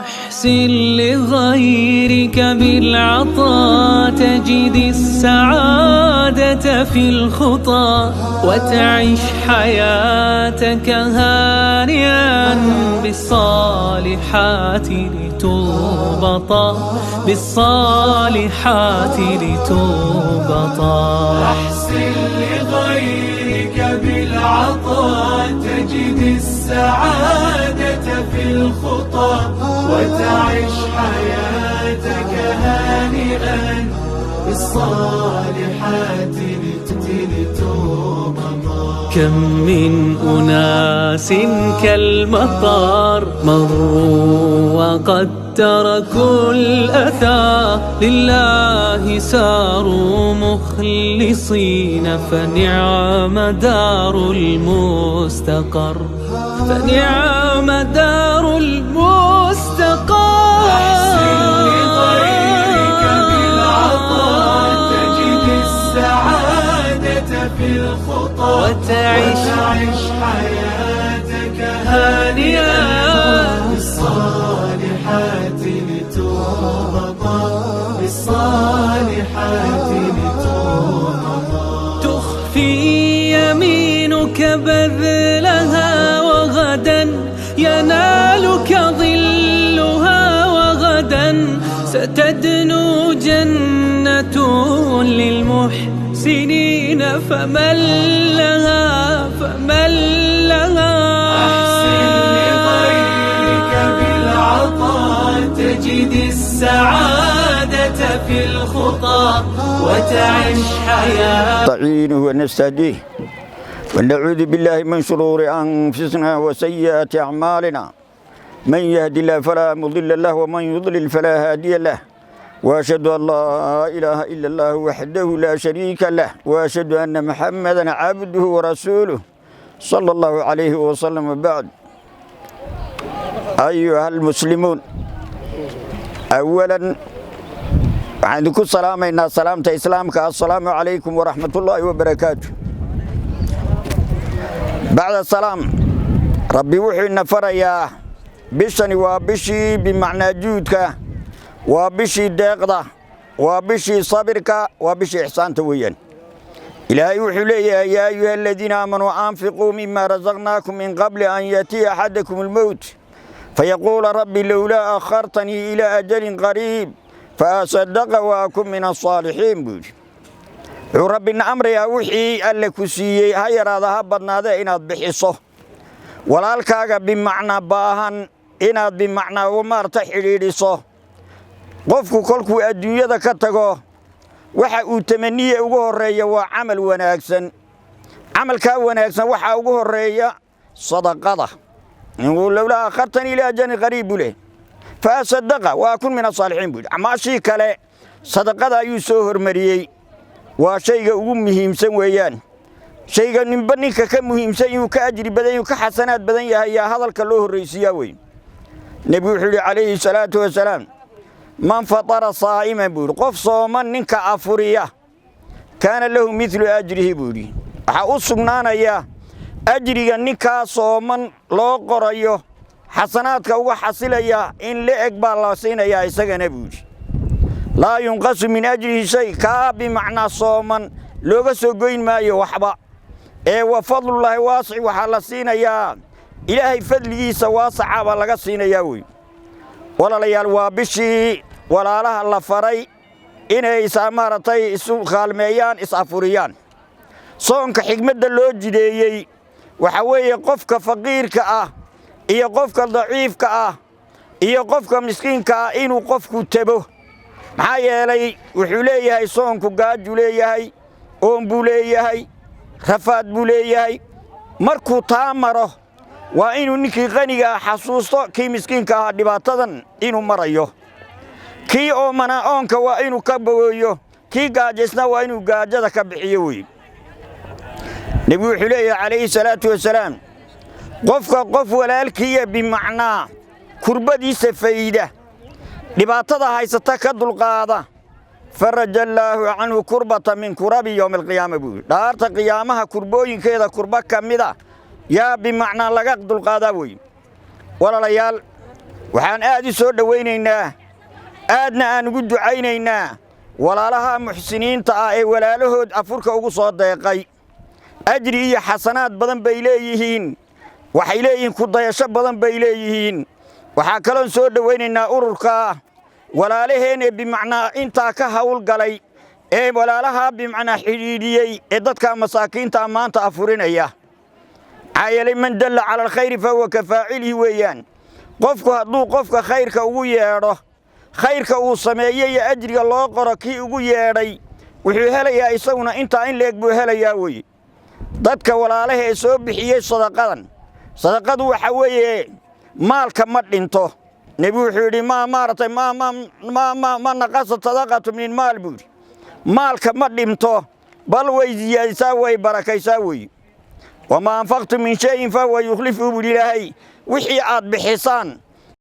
أحسن لغيرك بالعطاء تجد السعادة في الخطى وتعيش حياتك هانئا بالصالحات لتربطا بالصالحات لتربطا. أحسن لغيرك بالعطاء تجد السعادة في الخطى وتعيش حياتك هانئا بالصالحات لتربطا. كم من أناس كالمطر مروا وقد تركوا الأثار لله ساروا مخلصين فنعم دار المستقر فنعم دار المستقر. أحسن لغيرك بالعطاء تجد السعادة في الخطى وتعيش حياتك هانئا بالصالحات لتربطا بالصالحات لتربطا. تخفي يمينك بذلها وغدا ينالك ظلها وغدا ستدنو جنة للمحسنين فمن لها فمن لها. أحسن لغيرك بالعطاء تجد السعادة في الخطى وتعيش حياة نستعينه ونستهديه ونعوذ بالله من شرور أنفسنا وسيئات أعمالنا من يهد الله فلا مضل له ومن يضلل فلا هادي له وأشهد أن لا إله إلا الله وحده لا شريك له وأشهد أن محمدا عبده ورسوله صلى الله عليه وسلم. بعد أيها المسلمون، أولا عندكم سلامنا سلامة إسلامك السلام عليكم ورحمة الله وبركاته. بعد السلام ربي وحي النفر يا بشني وبشي بمعنى جودك وبشي دقضة وبشي صبرك وبشي إحسان تويا. إلهي وحي لي يا أيها الذين آمنوا أنفقوا مما رزقناكم من قبل أن يأتي أحدكم الموت فيقول ربي لولا أخرتني إلى أجل قريب فأصدق وأكن من الصالحين. بوجي ربنا أمر يا وحي ألكسي هاي هذا بدنا إناد بحصه walaalkaaga bimacnaa baahan inaad bimacnaa umaarta xidhiidhiso. qofku kolkuu adduunyada ka tago waxa uu tamaniye ugu horeeya waa camal wanaagsan. camalka wanaagsan waxa ugu horeeya sadaqada. inuu lawla akhartani ila ajani qariib leh fa sadaqa wa kun min as-salihin buu. ama shii kale sadaqada ayuu soo hormariyay waa shayga ugu muhiimsan weeyaan. shayga ninka ka muhiimsan inuu ka ajri badan yahay ka xasanaad badan yahay ya hadalka loo horeysiyaa weey. nabiga wuxuu alayhi salaatu wasalaam man fatara saa'iman buu qof sooman ninka afuriya kana lahu mithlu ajrihi buu. waxa uu sugnaanaya ajriga ninka sooman loo qorayo xasanaadka uga xasilaya in la eg baa la siinaya isagana buu. la yunqasu min ajrihi shay ka bi macna sooman looga soo goyn maayo waxba wa fadlullahi waasi waxa la siinaya ilaahay fadligiisa waasaca baa laga siinaya weey. walaalayaal waa bishii walaalaha la faray inay isaamartay isu khaalmeeyaan isafuriyaan. soonka xigmada loo jideeyay waxa weeye qofka faqiirka ah iyo qofka daciifka ah iyo qofka miskiinka ah inuu qofku tabo. maxaa yeelay wuxuu leeyahay soonku gaaju leeyahay oon buu leeyahay rafaad buu leeyahay. markuu taamaro waa inuu ninkii qaniga xasuusto kii miskiinka ah dhibaatadan inuu marayo. kii oo manaoonka waa inuu ka bogooyo kii gaajisna waa inuu gaajada ka bixiyo weey. nabi wuxuu leeyahay alayhi salaatu wasalaam qofka qof walaalkiya bimacnaa kurbadiisa fayda dhibaatada haysata ka dulqaada فرج الله عنه كربة من كرب يوم القيامة بول دارت قيامها كربوين كذا كربة كمدة يا بمعنى لقد القادوي ولا ليال وحان آدي سود وينينا آدنا أن قد عينينا ولا لها محسنين تاء ولا له أفرك وقصاد دقي أجري حسنات بدن بيليهين وحيليهن كضيش بدن بيليهين وحاكلون سود وينينا أوركا ولا لهن بمعنى انت كهول قلي اي ولا لها بمعنى حديديي ددك مساكين تا مانتا افورينيا عيل من دل على الخير فهو كفاعله ويان قفك خيرك ugu yeero khayrka uu sameeyay ajriga loo qoro kii ugu yeeray wuxuu helayaa isaguna inta in leeg buu helayaa way dadka walaalaha ee soo bixiyay sadaqadu waxa weeye maalka ma dhinto nabi wuxuu yiri ma maaratay ma naqasa sadaqatu min maal buu maalka ma dhinto bal way ziyadaysaa way barakaysaa way wama anfaqtu min shay'in fa huwa yukhlifu billahi wixii aad bixisaan